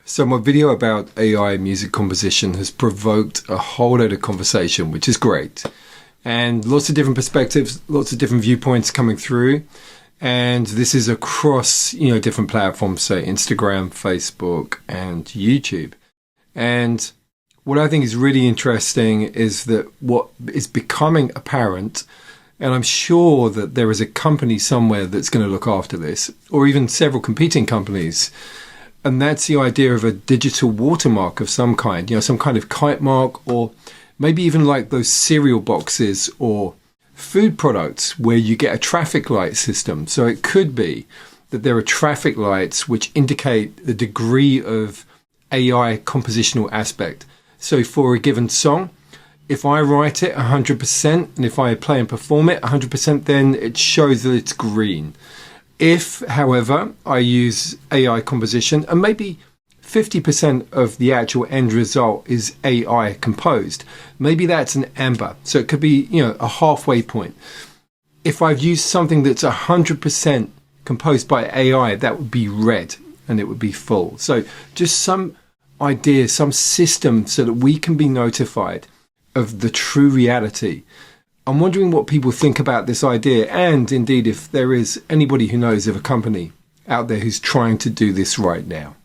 So my video about AI music composition has provoked a whole load of conversation, which is great. And lots of different perspectives, lots of different viewpoints coming through. And this is across, different platforms, say Instagram, Facebook, and YouTube. And what I think is really interesting is that what is becoming apparent, and I'm sure that there is a company somewhere that's going to look after this, or even several competing companies. And that's the idea of a digital watermark of some kind, some kind of kite mark, or maybe even like those cereal boxes or food products where you get a traffic light system. So it could be that there are traffic lights which indicate the degree of AI compositional aspect. So for a given song, if I write it 100% and if I play and perform it 100%, then it shows that it's green. If, however, I use AI composition and maybe 50% of the actual end result is AI composed, maybe that's an amber. So it could be, a halfway point. If I've used something that's 100% composed by AI, that would be red and it would be full. So just some idea, some system so that we can be notified of the true reality. I'm wondering what people think about this idea, and indeed if there is anybody who knows of a company out there who's trying to do this right now.